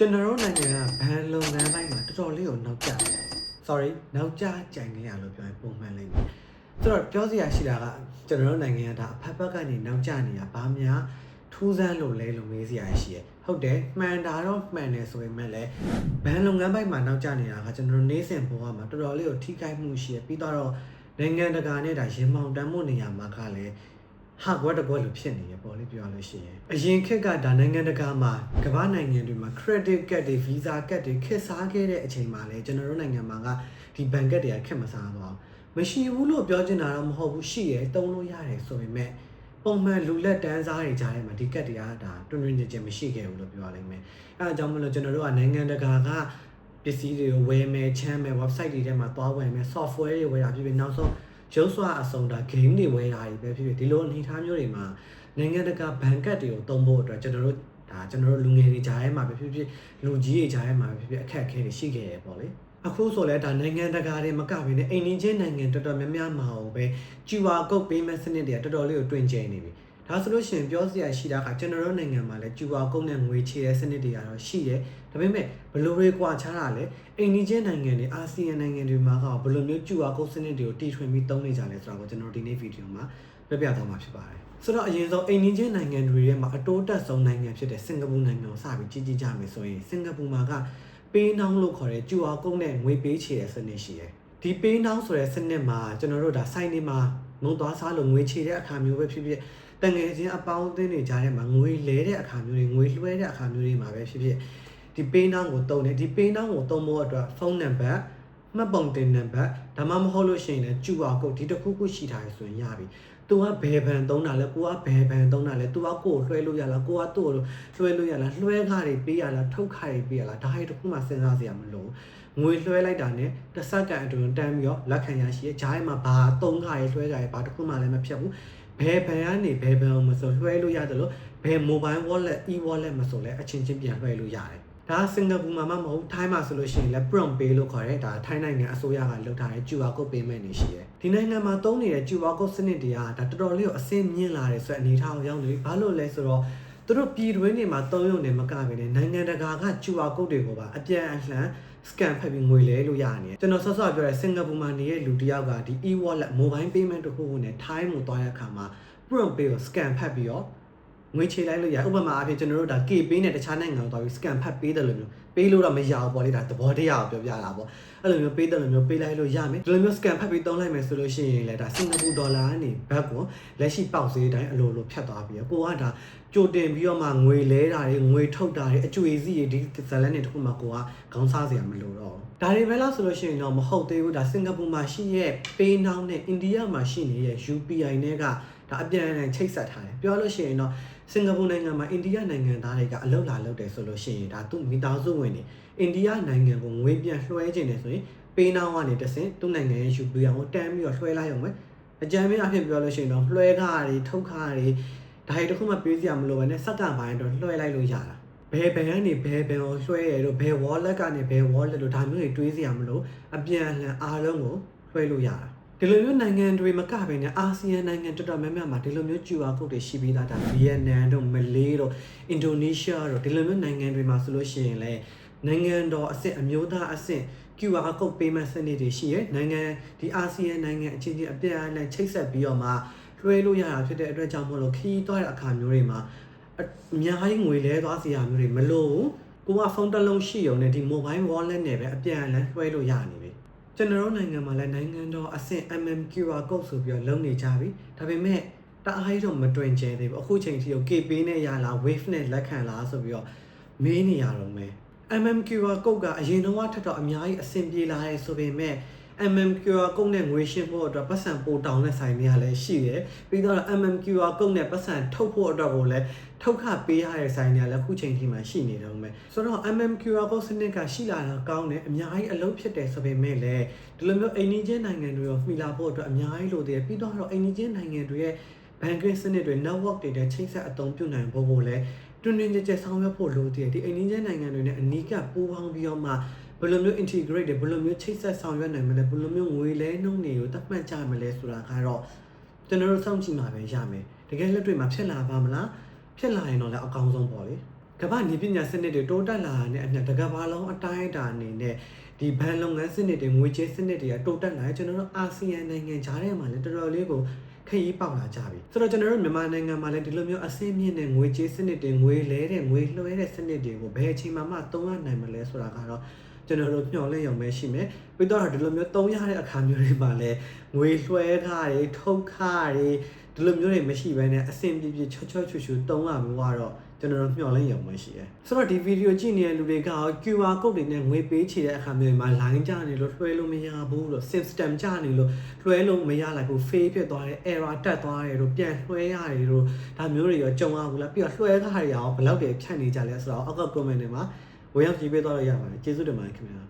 ကျွန်တော်တို့နိုင်ငံကဘဏ်လုပ်ငန်းပိုင်းမှာတော်တော်လေးကိုနောက်ကျတယ် sorry နောက်ကျကြိုင်နေရလို့ပြောရင်ပုံမှန်လိမ့်မယ်ဆိုတော့ပြောစရာရှိတာကကျွန်တော်တို့နိုင်ငံကဒါအဖက်ဖက်ကနေနောက်ကျနေတာဘာများထူးဆန်းလို့လဲလို့မေးစရာရှိရဲ့ဟုတ်တယ်မှန်တာတော့မှန်တယ်ဆိုပေမဲ့လည်းဘဏ်လုပ်ငန်းပိုင်းမှာနောက်ကျနေတာကကျွန်တော်တို့နေစဉ်ဘဝမှာတော်တော်လေးကိုထိခိုက်မှုရှိရပြီးတော့နိုင်ငံတကာနဲ့ဒါရင်မောင်တန်းမှုနေရာမှာကလည်းဟာကွက်တကွက်လို့ဖြစ်နေရပေါ့လေပြောလို့ရှိရင်အရင်ခေတ်ကဒါနိုင်ငံတကာမှာကမ္ဘာနိုင်ငံတွေမှာ credit card တွေ visa card တွေခေတ်စားခဲ့တဲ့အချိန်မှာလေကျွန်တော်တို့နိုင်ငံမှာကဒီဘဏ်ကတ်တွေကခက်မစားတော့မရှိဘူးလို့ပြောချင်တာတော့မဟုတ်ဘူးရှိရတုံးလို့ရတယ်ဆိုပေမဲ့ပုံမှန်လူလက်တန်းစားတွေကြားထဲမှာဒီကတ်တွေကဒါတွင်တွင်ကျင်ကျင်မရှိခဲ့ဘူးလို့ပြောရလိမ့်မယ်အဲအကြောင်းမလို့ကျွန်တော်တို့ကနိုင်ငံတကာကပစ္စည်းတွေကိုဝယ်မယ်ချမ်းမယ် website တွေထဲမှာသွားဝယ်မယ် software တွေဝယ်တာဖြစ်ဖြစ်နောက်ဆုံးရုပ်စွာအစုံဒါ game တွေဝယ်တာတွေပဲဖြစ်ဖြစ်ဒီလိုအနေအထားမျိုးတွေမှာနိုင်ငံတကာဘဏ်ကတ်တွေကိုသုံးဖို့အတွက်ကျွန်တော်တို့လူငယ်တွေကြားထဲမှာပဲဖြစ်ဖြစ်လူကြီးတွေကြားထဲမှာပဲဖြစ်ဖြစ်အခက်အခဲတွေရှိခဲ့ရပေါ့လေအခုဆိုလဲဒါနိုင်ငံတကာတွေမကဘဲနဲ့အိမ်နီးချင်းနိုင်ငံတော်တော်များများမှာပဲ QR code payment စနစ်တွေကတော်တော်လေးကိုတွင်ကျနေပြီဒါဆိုလို့ရှိရင်ပြောစရာရှိတာကကျွန်တော်တို့နိုင်ငံမှာလည်း QR code နဲ့ငွေချေတဲ့စနစ်တွေကတော့ရှိတယ်ဒါပေမဲ့ဘယ်လိုတွေကွာခြားတာလဲအိမ်နီးချင်းနိုင်ငံတွေအာဆီယံနိုင်ငံတွေမှာကဘယ်လိုမျိုး QR code စနစ်တွေကိုတီထွင်ပြီးသုံးနေကြလဲဆိုတော့ကျွန်တော်ဒီနေ့ဗီဒီယိုမှာပြပြသွားမှာဖြစ်ပါတယ်ဆိုတော့အရင်ဆုံးအိမ်နီးချင်းနိုင်ငံတွေထဲမှာအတိုးတက်ဆုံးနိုင်ငံဖြစ်တဲ့စင်ကာပူနိုင်ငံကိုစပြီးကြည့်ကြမယ်ဆိုရင်စင်ကာပူမှာကပေးနှောင်းလို့ခေါ်တဲ့ QR code နဲ့ငွေပေးချေတဲ့စနစ်ရှိတယ်ဒီပေးနှောင်းဆိုတဲ့စနစ်မှာကျွန်တော်တို့ဒါစိုက်နေမှာငုံသွားစားလို့ငွေချေတဲ့အခါမျိုးပဲဖြစ်ဖြစ်တငယ်ချင်းအပေါင်းအသင်းတွေကြားထဲမှာငွေလဲတဲ့အခါမျိုးတွေငွေလွှဲတဲ့အခါမျိုးတွေမှာပဲဖြစ်ဖြစ်ဒီပေးနှောင်းကိုတုံးတယ်ဒီပေးနှောင်းကိုတုံးဖို့အတွက်ဖုန်းနံပါတ်မှတ်ပုံတင်နံပါတ်ဒါမှမဟုတ်လို့ရှိရင်လည်း QR code ဒီတစ်ခုခုရှိထားရဆိုရင်ရပြီသူကဘယ်ဘန်သုံးတာလဲကိုကဘယ်ဘန်သုံးတာလဲသူကကိုလွှဲလို့ရလားကိုကသူ့ကိုလွှဲလို့ရလားလွှဲခါတွေပေးရလားထုတ်ခါတွေပေးရလားဒါတွေတစ်ခုမှစဉ်းစားစရာမလိုငွေလွှဲလိုက်တာနဲ့တစ်စက္ကန့်အတွင်းတန်းပြီးတော့လက်ခံရရှိရဲ့ဂျားထဲမှာဘာသုံးခါတွေလွှဲကြရဘာတစ်ခုမှလည်းမဖြတ်ဘူးဘယ်ဘန်ကနေဘယ်ဘန်အောင်မဆိုလွှဲလို့ရတယ်လို့ဘယ် mobile wallet e-wallet မဆိုလဲအချင်းချင်းပြန်လွှဲလို့ရတယ်ဒါစင်ကာပူမှာမဟုတ်ထိုင်းမှာဆိုလို့ရှိရင်လည်း prompt pay လို့ခေါ်တဲ့ဒါထိုင်းနိုင်ငံအစိုးရကလုပ်ထားတဲ့ QR code payment တွေရှိတယ်ဒီနိုင်ငံမှာသုံးနေတဲ့ QR code စနစ်တွေကဒါတော်တော်လေးကိုအဆင့်မြင့်လာတယ်ဆိုတဲ့အနေအထားကိုရောက်နေပြီဘာလို့လဲဆိုတော့သူတို့ပြည်တွင်းတွေမှာသုံးရုံနဲ့မကဘဲနဲ့နိုင်ငံတကာက QR code တွေကိုပါအပြန်အလှန် scan ဖက်ပြီးငွေလဲလို့ရနေတယ်ကျွန်တော်ဆော့ဆော့ပြောတဲ့စင်ကာပူမှာနေတဲ့လူတစ်ယောက်ကဒီ e-wallet mobile payment တစ်ခုခုနဲ့ထိုင်းကိုသွားတဲ့အခါမှာ prompt pay ကို scan ဖက်ပြီးတော့ငွေချေလိုက်လို့ရဥပမာအဖြစ်ကျွန်တော်တို့ဒါ KP နဲ့တခြားနိုင်ငံကိုသွားပြီး scan ဖတ်ပေးတယ်လို့မျိုးပေးလို့တော့မရဘူးပေါ့လေဒါသဘောတရားကိုပြောပြတာပေါ့အဲ့လိုမျိုးပေးတယ်လို့မျိုးပေးလိုက်လို့ရမယ်ဒီလိုမျိုး scan ဖတ်ပြီးသုံးလိုက်မယ်ဆိုလို့ရှိရင်လည်းဒါစင်ကာပူဒေါ်လာကနေဘတ်ကိုလက်ရှိပေါက်ဈေးတိုင်းအလိုလိုဖြတ်သွားပြီးကိုကဒါကြိုတင်ပြီးတော့မှငွေလဲတာတွေငွေထုတ်တာတွေအကျွေစီတွေဒီဇလန်တွေတခုမှကိုကခေါင်းစားစရာမလိုတော့ဒါတွေပဲလားဆိုလို့ရှိရင်တော့မဟုတ်သေးဘူးဒါစင်ကာပူမှာရှိရဲ့ Pay Now နဲ့အိန္ဒိယမှာရှိနေတဲ့ UPI နဲ့ကဒါအပြန်အလှန်ချိတ်ဆက်ထားတယ်ပြောလို့ရှိရင်တော့စင်ကာပူနိုင်ငံမှာအိန္ဒိယနိုင်ငံသားတွေကအလုပ်လာလုပ်တယ်ဆိုလို့ရှိရင်ဒါသူ့မိသားစုဝင်တွေအိန္ဒိယနိုင်ငံကိုငွေပြန်လွှဲခြင်းတယ်ဆိုရင် Pay Now ကနေတဆင့်သူ့နိုင်ငံရဲ့ UPI ကိုတန်းပြီးတော့လွှဲလိုက်ရုံပဲအကြမ်းဖျင်းအဖြစ်ပြောလို့ရှိရင်တော့လွှဲခါတွေထုတ်ခါတွေဒါတွေတခုမှပေးစရာမလိုဘဲနဲ့စက္ကန့်ပိုင်းတော့လွှဲလိုက်လို့ရတာဘယ်ဘန်ကနေဘယ်ဘန်ကိုလွှဲရတော့ဘယ် wallet ကနေဘယ် wallet လို့ဒါမျိုးတွေတွေးစရာမလိုအပြန်အလှန်အားလုံးကိုလွှဲလို့ရတာဒီလိုမျိုးနိုင်ငံတွေမကဘဲနဲ့အာဆီယံနိုင်ငံတော်တော်များများမှာဒီလိုမျိုး QR code တွေရှိပြီးသားဒါဗီယက်နမ်တို့မလေးတို့အင်ဒိုနီးရှားတို့ဒီလိုမျိုးနိုင်ငံတွေမှာဆိုလို့ရှိရင်လည်းနိုင်ငံတော်အဆင့်အမျိုးသားအဆင့် QR code payment စနစ်တွေရှိရနိုင်ငံဒီအာဆီယံနိုင်ငံအချင်းချင်းအပြန်အလှန်ချိတ်ဆက်ပြီးတော့မှလွှဲလို့ရတာဖြစ်တဲ့အတွက်ကြောင့်မို့လို့ခီးသွားတဲ့အခါမျိုးတွေမှာအများကြီးငွေလဲသွားစရာမျိုးတွေမလိုဘူးကိုကဖုန်းတစ်လုံးရှိုံနဲ့ဒီ mobile wallet နဲ့ပဲအပြန်အလှန်လွှဲလို့ရနေပြီကျွန်တော်တို့နိုင်ငံမှာလည်းနိုင်ငံတော်အဆင့် QR code ဆိုပြီးတော့လုပ်နေကြပြီဒါပေမဲ့တအားကြီးတော့မတွင်ကျဲသေးဘူးအခုချိန်ထိကို KP နဲ့ရလား Wave နဲ့လက်ခံလားဆိုပြီးတော့မေးနေရတော့မယ် QR code ကအရင်တော့ထက်တော့အများကြီးအဆင်ပြေလာတယ်ဆိုပေမဲ့ QR code နဲ့ငွေရှင်းဖို့အတွက်ပတ်စံပိုတောင်းတဲ့ဆိုင်တွေကလည်းရှိတယ်ပြီးတော့ QR code နဲ့ပတ်စံထုတ်ဖို့အတွက်ကိုလည်းထုတ်ခပေးရတဲ့ဆိုင်တွေကလည်းအခုချိန်ထိမှရှိနေတော့မယ်ဆိုတော့ QR code စနစ်ကရှိလာတာကောင်းတယ်အများကြီးအလုပ်ဖြစ်တယ်ဆိုပေမဲ့လည်းဒီလိုမျိုးအိမ်နီးချင်းနိုင်ငံတွေရောမှီလာဖို့အတွက်အများကြီးလိုသေးတယ်ပြီးတော့အိမ်နီးချင်းနိုင်ငံတွေရဲ့ဘဏ်ကစနစ်တွေ network တွေနဲ့ချိတ်ဆက်အသုံးပြုနိုင်ဖို့လည်းတွင်တွင်ကြဲကြဲဆောင်ရွက်ဖို့လိုသေးတယ်ဒီအိမ်နီးချင်းနိုင်ငံတွေနဲ့အနီးကပ်ပူးပေါင်းပြီးတော့မှဘယ်လိုမျိုး integrate တွေဘယ်လိုမျိုးချိတ်ဆက်ဆောင်ရွက်နိုင်မလဲဘယ်လိုမျိုးငွေလဲနှုန်းတွေကိုသတ်မှတ်ကြမလဲဆိုတာကတော့ကျွန်တော်တို့စောင့်ကြည့်မှာပဲရမယ်တကယ်လက်တွေ့မှာဖြစ်လာပါမလားဖြစ်လာရင်တော့လည်းအကောင်းဆုံးပေါ့လေ ကမ္ဘာနေပညာစနစ်တွေတိုးတက်လာတဲ့အနှစ်တကဘာလုံးအတိုင်းအတာအနေနဲ့ဒီဘဏ်လုပ်ငန်းစနစ်တွေငွေကြေးစနစ်တွေကတိုးတက်လာကျွန်တော်တို့အာဆီယံနိုင်ငံခြားထဲမှာလည်းတော်တော်လေးကိုခရီးပေါက်လာကြပြီဆိုတော့ကျွန်တော်တို့မြန်မာနိုင်ငံမှာလည်းဒီလိုမျိုးအဆင့်မြင့်တဲ့ငွေကြေးစနစ်တွေငွေလဲတဲ့ငွေလွှဲတဲ့စနစ်တွေကိုဘယ်အချိန်မှသုံးရနိုင်မလဲဆိုတာကတော့ကျွန်တော်တို့မျှော်လင့်ရုံပဲရှိမယ်ပြီးတော့ဒီလိုမျိုးသုံးရတဲ့အခါမျိုးတွေမှာလည်းငွေလွှဲခါတွေထုတ်ခါတွေဒီလိုမျိုးတွေမရှိဘဲနဲ့အဆင်ပြေပြေချောချောချူချူသုံးရမျိုးကတော့ကျွန်တော်တို့မျှော်လင့်ရုံပဲရှိတယ်ဆိုတော့ဒီဗီဒီယိုကြည့်နေတဲ့လူတွေက QR code တွေနဲ့ငွေပေးချေတဲ့အခါမျိုးမှာ line ကျနေလို့လွှဲလို့မရဘူးလို့ system ကျနေလို့လွှဲလို့မရလိုက်ဘူး fail ဖြစ်သွားတယ် error တက်သွားတယ်လို့ပြန်လွှဲရတယ်လို့ဒါမျိုးတွေရောကြုံရဘူးလားပြီးတော့လွှဲခါတွေရောဘယ်လောက်တွေဖြတ်နေကြလဲဆိုတော့အောက်က comment တွေမှာဝင်ရောက်ကြည့်ပေးတော့ရပါတယ်ကျေးဇူးတင်ပါတယ်ခင်ဗျာ